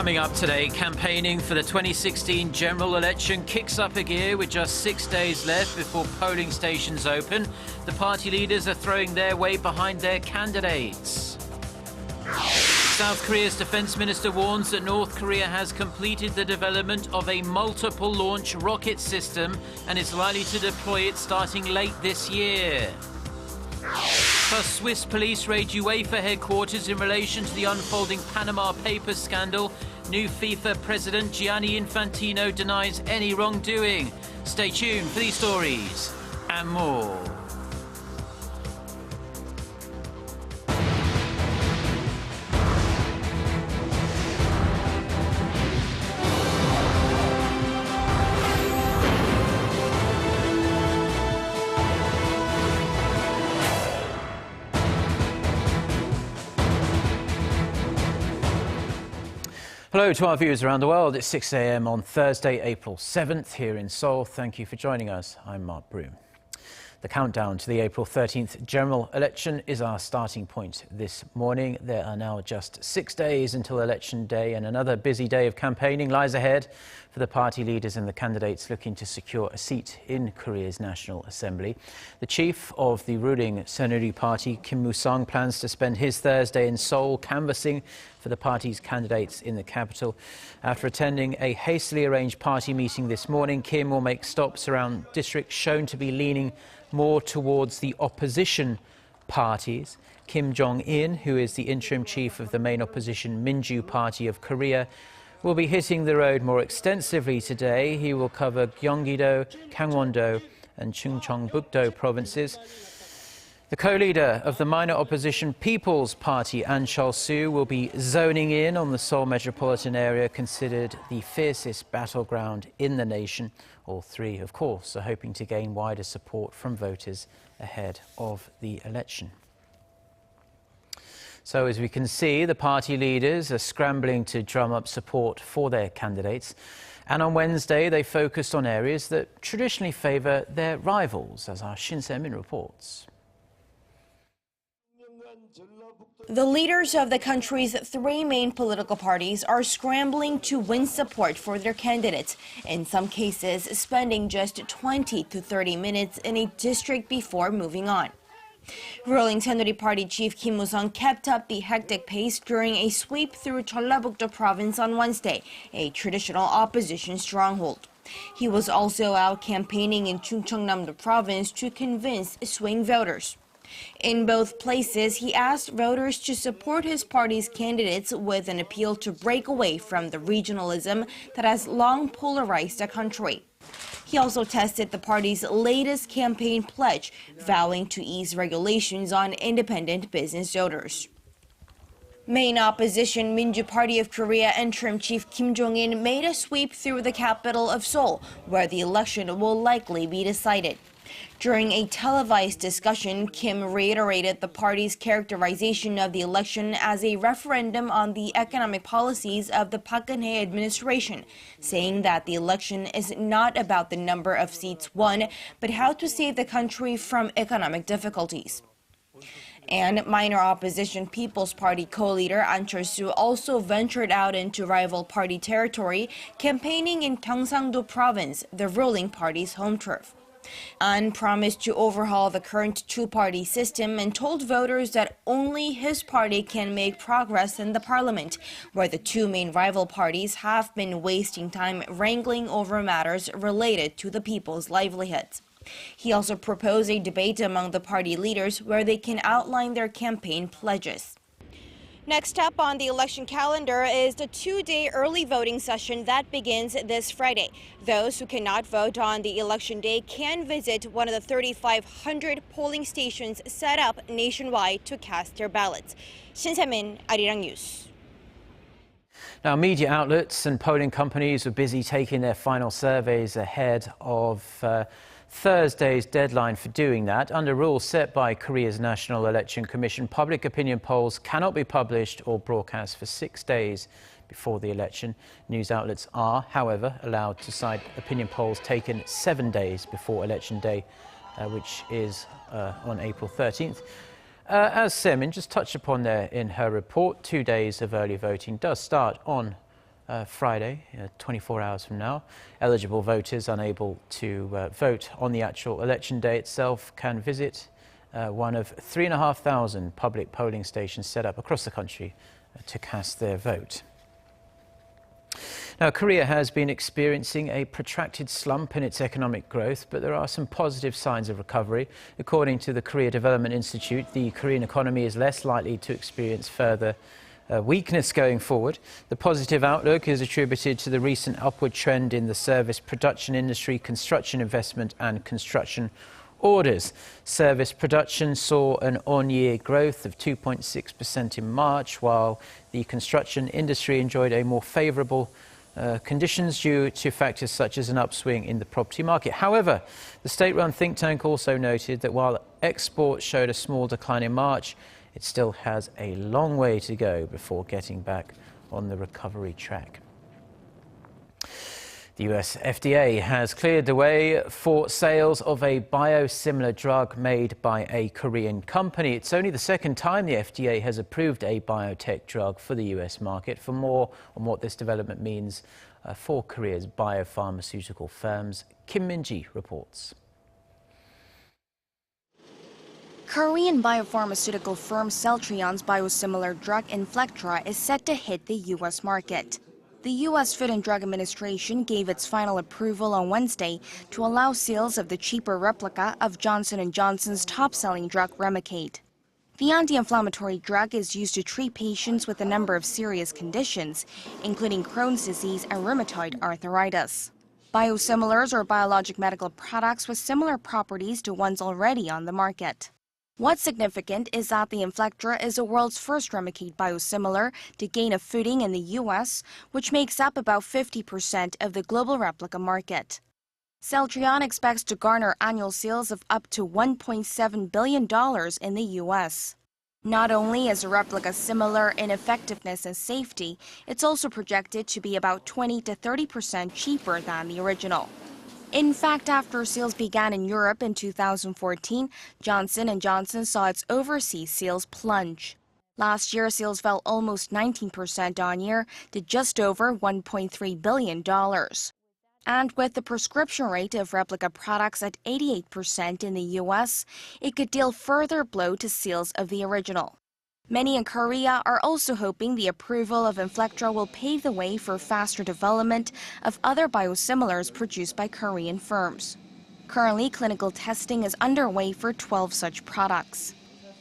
Coming up today, campaigning for the 2016 general election kicks up a gear with just 6 days left before polling stations open. The party leaders are throwing their weight behind their candidates. South Korea's defense minister warns that North Korea has completed the development of a multiple launch rocket system and is likely to deploy it starting late this year. Plus, Swiss police raid UEFA headquarters in relation to the unfolding Panama Papers scandal. New FIFA president Gianni Infantino denies any wrongdoing. Stay tuned for these stories and more. Hello to our viewers around the world. It's 6 a.m. on Thursday, April 7th here in Seoul. Thank you for joining us. I'm Mark Broom. The countdown to the April 13th general election is our starting point this morning. There are now just 6 days until election day, and another busy day of campaigning lies ahead for the party leaders and the candidates looking to secure a seat in Korea's National Assembly. The chief of the ruling Saenuri Party, Kim Moo-sung, plans to spend his Thursday in Seoul canvassing for the party's candidates in the capital. After attending a hastily arranged party meeting this morning, Kim will make stops around districts shown to be leaning more towards the opposition parties. Kim Jong-in, who is the interim chief of the main opposition Minju Party of Korea, will be hitting the road more extensively today. He will cover Gyeonggi-do, Gangwon-do and Chungcheongbuk-do provinces. The co-leader of the minor opposition People's Party, Ahn Cheol-soo, will be zoning in on the Seoul metropolitan area, considered the fiercest battleground in the nation. All three, of course, are hoping to gain wider support from voters ahead of the election. So, as we can see, the party leaders are scrambling to drum up support for their candidates. And on Wednesday, they focused on areas that traditionally favour their rivals, as our Shin Se-min reports. The leaders of the country's three main political parties are scrambling to win support for their candidates, in some cases spending just 20 to 30 minutes in a district before moving on. Ruling Saenuri Party chief Kim Moo-sung kept up the hectic pace during a sweep through Jeollabuk-do province on Wednesday, a traditional opposition stronghold. He was also out campaigning in Chungcheongnam-do province to convince swing voters. In both places, he asked voters to support his party's candidates with an appeal to break away from the regionalism that has long polarized the country. He also tested the party's latest campaign pledge, vowing to ease regulations on independent business owners. Main opposition Minju Party of Korea interim chief Kim Jong-in made a sweep through the capital of Seoul, where the election will likely be decided. During a televised discussion, Kim reiterated the party's characterization of the election as a referendum on the economic policies of the Park Geun-hye administration, saying that the election is not about the number of seats won, but how to save the country from economic difficulties. And minor opposition People's Party co-leader Ahn Cheol-soo also ventured out into rival party territory, campaigning in Gyeongsang-do province, the ruling party's home turf. Ahn promised to overhaul the current two-party system and told voters that only his party can make progress in the parliament, where the two main rival parties have been wasting time wrangling over matters related to the people's livelihoods. He also proposed a debate among the party leaders where they can outline their campaign pledges. Next up on the election calendar is the two-day early voting session that begins this Friday. Those who cannot vote on the election day can visit one of the 3,500 polling stations set up nationwide to cast their ballots. Shin Se-min, Arirang News. Now, media outlets and polling companies were busy taking their final surveys ahead of Thursday's deadline for doing that. Under rules set by Korea's National Election Commission, public opinion polls cannot be published or broadcast for 6 days before the election. News outlets are, however, allowed to cite opinion polls taken 7 days before election day, which is on April 13th. As Se-min just touched upon there in her report, 2 days of early voting does start on Friday, 24 hours from now. Eligible voters unable to vote on the actual election day itself can visit one of 3,500 public polling stations set up across the country to cast their vote. Now, Korea has been experiencing a protracted slump in its economic growth, but there are some positive signs of recovery. According to the Korea Development Institute, the Korean economy is less likely to experience further weakness going forward. The positive outlook is attributed to the recent upward trend in the service production industry, construction investment and construction orders. Service production saw an on-year growth of 2.6% in March, while the construction industry enjoyed a more favourable conditions due to factors such as an upswing in the property market. However, the state-run think tank also noted that while exports showed a small decline in March, it still has a long way to go before getting back on the recovery track. The US FDA has cleared the way for sales of a biosimilar drug made by a Korean company. It's only the second time the FDA has approved a biotech drug for the US market. For more on what this development means for Korea's biopharmaceutical firms, Kim Min-ji reports. Korean biopharmaceutical firm Celltrion's biosimilar drug Inflectra is set to hit the U.S. market. The U.S. Food and Drug Administration gave its final approval on Wednesday to allow sales of the cheaper replica of Johnson & Johnson's top-selling drug Remicade. The anti-inflammatory drug is used to treat patients with a number of serious conditions, including Crohn's disease and rheumatoid arthritis. Biosimilars are biologic medical products with similar properties to ones already on the market. What's significant is that the Inflectra is the world's first Remicade biosimilar to gain a footing in the U.S., which makes up about 50% of the global replica market. Celltrion expects to garner annual sales of up to $1.7 billion in the U.S. Not only is a replica similar in effectiveness and safety, it's also projected to be about 20 to 30% cheaper than the original. In fact, after sales began in Europe in 2014, Johnson & Johnson saw its overseas sales plunge. Last year, sales fell almost 19% on year to just over $1.3 billion. And with the prescription rate of replica products at 88% in the U.S., it could deal further blow to sales of the original. Many in Korea are also hoping the approval of Inflectra will pave the way for faster development of other biosimilars produced by Korean firms. Currently, clinical testing is underway for 12 such products.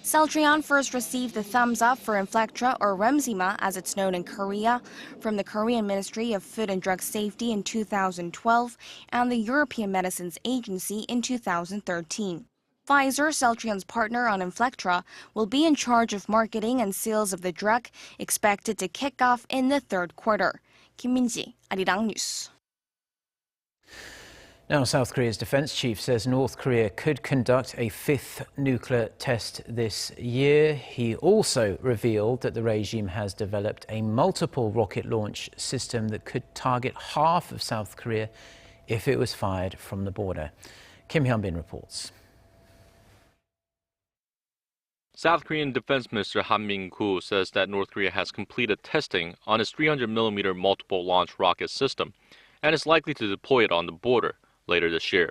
Celltrion first received the thumbs up for Inflectra, or Remsima as it's known in Korea, from the Korean Ministry of Food and Drug Safety in 2012 and the European Medicines Agency in 2013. Pfizer, Celltrion's partner on Inflectra, will be in charge of marketing and sales of the drug, expected to kick off in the third quarter. Kim Min-ji, Arirang News. Now, South Korea's defense chief says North Korea could conduct a fifth nuclear test this year. He also revealed that the regime has developed a multiple rocket launch system that could target half of South Korea if it was fired from the border. Kim Hyun-bin reports. South Korean Defense Minister Han Min-koo says that North Korea has completed testing on its 300mm multiple launch rocket system and is likely to deploy it on the border later this year.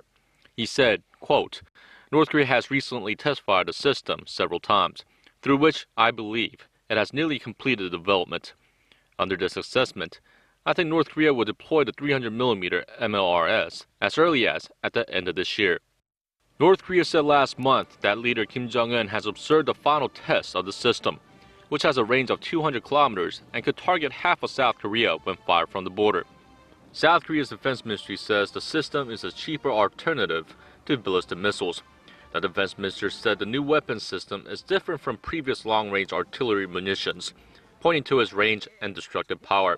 He said, quote, "North Korea has recently test-fired the system several times, through which I believe it has nearly completed development. Under this assessment, I think North Korea will deploy the 300mm MLRS as early as at the end of this year." North Korea said last month that leader Kim Jong-un has observed the final test of the system, which has a range of 200 kilometers and could target half of South Korea when fired from the border. South Korea's defense ministry says the system is a cheaper alternative to ballistic missiles. The defense minister said the new weapon system is different from previous long-range artillery munitions, pointing to its range and destructive power,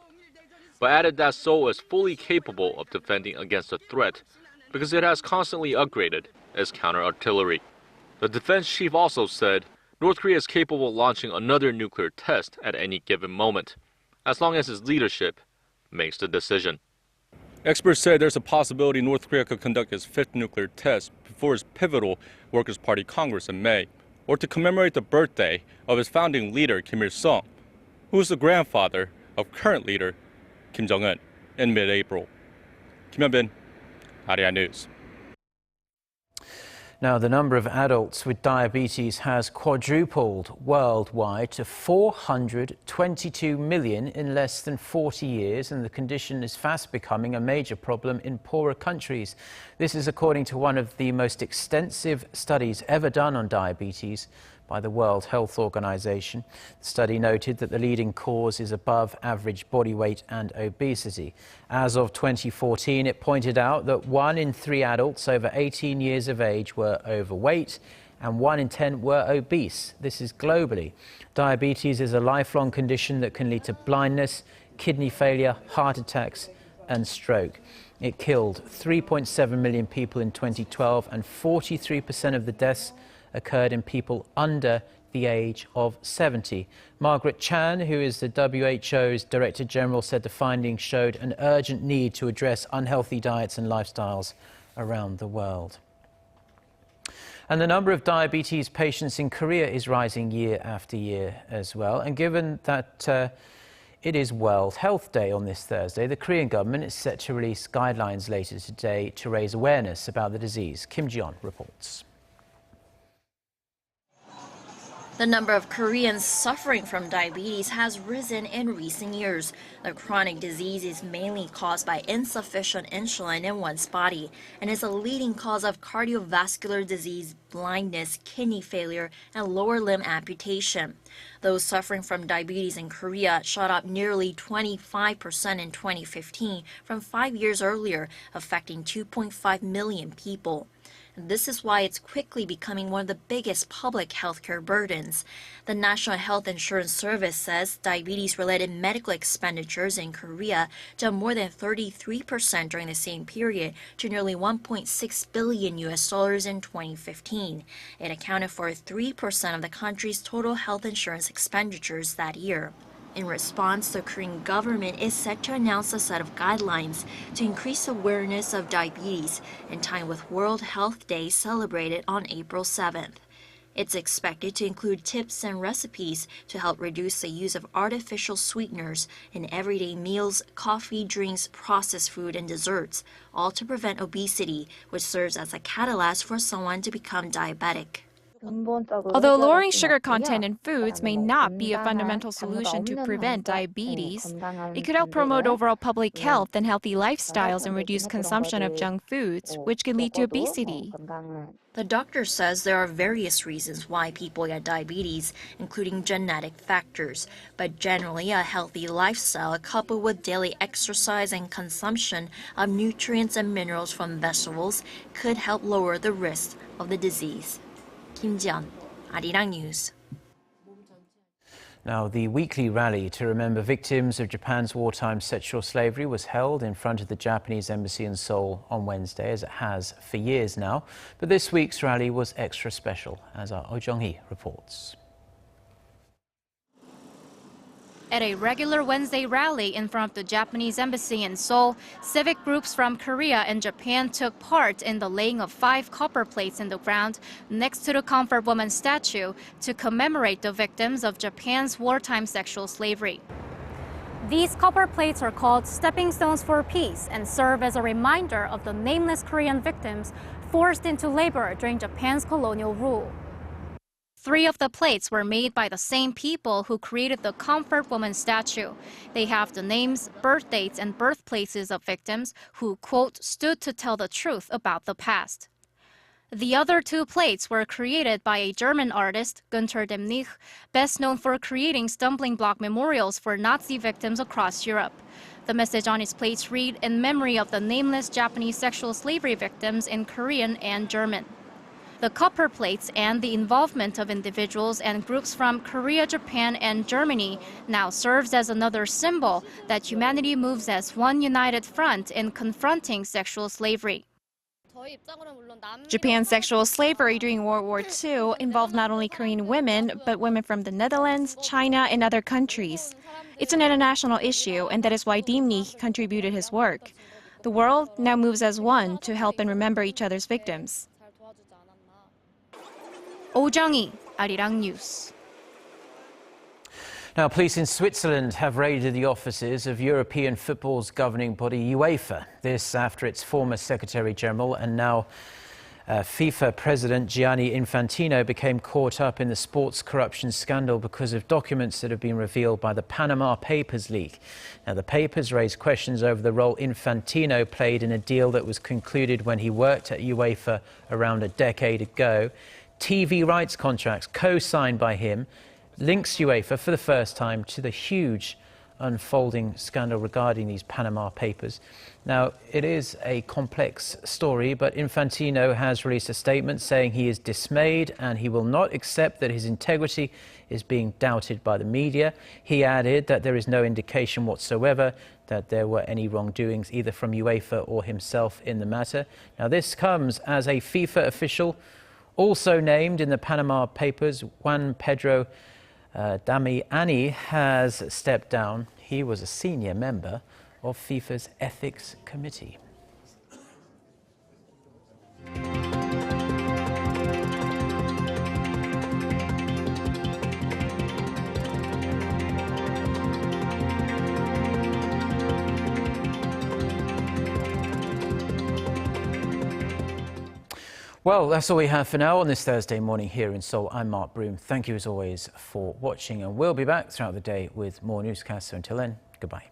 but added that Seoul is fully capable of defending against a threat because it has constantly upgraded its counter-artillery. The defense chief also said North Korea is capable of launching another nuclear test at any given moment, as long as its leadership makes the decision. Experts say there's a possibility North Korea could conduct its fifth nuclear test before its pivotal Workers' Party Congress in May, or to commemorate the birthday of its founding leader Kim Il-sung, who was the grandfather of current leader Kim Jong-un in mid-April. Kim Hyun-bin, Arirang News. Now, the number of adults with diabetes has quadrupled worldwide to 422 million in less than 40 years, and the condition is fast becoming a major problem in poorer countries. This is according to one of the most extensive studies ever done on diabetes by the World Health Organization. The study noted that the leading cause is above average body weight and obesity. As of 2014, it pointed out that 1 in 3 adults over 18 years of age were overweight and 1 in 10 were obese. This is globally. Diabetes is a lifelong condition that can lead to blindness, kidney failure, heart attacks and stroke. It killed 3.7 million people in 2012, and 43% of the deaths occurred in people under the age of 70. Margaret Chan, who is the WHO's Director General, said the findings showed an urgent need to address unhealthy diets and lifestyles around the world. And the number of diabetes patients in Korea is rising year after year as well. And given that it is World Health Day on this Thursday, the Korean government is set to release guidelines later today to raise awareness about the disease. Kim Ji-yeon reports. The number of Koreans suffering from diabetes has risen in recent years. The chronic disease is mainly caused by insufficient insulin in one's body and is a leading cause of cardiovascular disease, blindness, kidney failure, and lower limb amputation. Those suffering from diabetes in Korea shot up nearly 25% in 2015 from 5 years earlier, affecting 2.5 million people. This is why it's quickly becoming one of the biggest public healthcare burdens. The National Health Insurance Service says diabetes-related medical expenditures in Korea jumped more than 33% during the same period to nearly $1.6 billion in 2015. It accounted for 3% of the country's total health insurance expenditures that year. In response, the Korean government is set to announce a set of guidelines to increase awareness of diabetes in time with World Health Day celebrated on April 7th. It's expected to include tips and recipes to help reduce the use of artificial sweeteners in everyday meals, coffee, drinks, processed food, and desserts, all to prevent obesity, which serves as a catalyst for someone to become diabetic. Although lowering sugar content in foods may not be a fundamental solution to prevent diabetes, it could help promote overall public health and healthy lifestyles and reduce consumption of junk foods, which can lead to obesity. The doctor says there are various reasons why people get diabetes, including genetic factors, but generally a healthy lifestyle coupled with daily exercise and consumption of nutrients and minerals from vegetables could help lower the risk of the disease. Kim Ji-yeon, Arirang News. Now, the weekly rally to remember victims of Japan's wartime sexual slavery was held in front of the Japanese embassy in Seoul on Wednesday, as it has for years now. But this week's rally was extra special, as our Oh Jung-hee reports. At a regular Wednesday rally in front of the Japanese embassy in Seoul, civic groups from Korea and Japan took part in the laying of 5 copper plates in the ground next to the Comfort Woman statue to commemorate the victims of Japan's wartime sexual slavery. These copper plates are called stepping stones for peace and serve as a reminder of the nameless Korean victims forced into labor during Japan's colonial rule. 3 of the plates were made by the same people who created the Comfort Woman statue. They have the names, birth dates, and birthplaces of victims who, quote, stood to tell the truth about the past. The other 2 plates were created by a German artist, Günther Demnig, best known for creating stumbling block memorials for Nazi victims across Europe. The message on his plates read, "In memory of the nameless Japanese sexual slavery victims," in Korean and German. The copper plates and the involvement of individuals and groups from Korea, Japan, and Germany now serves as another symbol that humanity moves as one united front in confronting sexual slavery. Japan's sexual slavery during World War II involved not only Korean women, but women from the Netherlands, China, and other countries. It's an international issue, and that is why Demnig contributed his work. The world now moves as one to help and remember each other's victims. Oh Jung-hee, Arirang News. Now, police in Switzerland have raided the offices of European football's governing body UEFA. This after its former Secretary General and now FIFA President Gianni Infantino became caught up in the sports corruption scandal because of documents that have been revealed by the Panama Papers leak. Now, the papers raised questions over the role Infantino played in a deal that was concluded when he worked at UEFA around a decade ago. TV rights contracts co-signed by him links UEFA for the first time to the huge unfolding scandal regarding these Panama Papers. Now, it is a complex story, but Infantino has released a statement saying he is dismayed and he will not accept that his integrity is being doubted by the media. He added that there is no indication whatsoever that there were any wrongdoings either from UEFA or himself in the matter. Now, this comes as a FIFA official also named in the Panama Papers, Juan Pedro Damiani, has stepped down. He was a senior member of FIFA's Ethics Committee. Well, that's all we have for now on this Thursday morning here in Seoul. I'm Mark Broom. Thank you as always for watching, and we'll be back throughout the day with more newscasts. So until then, goodbye.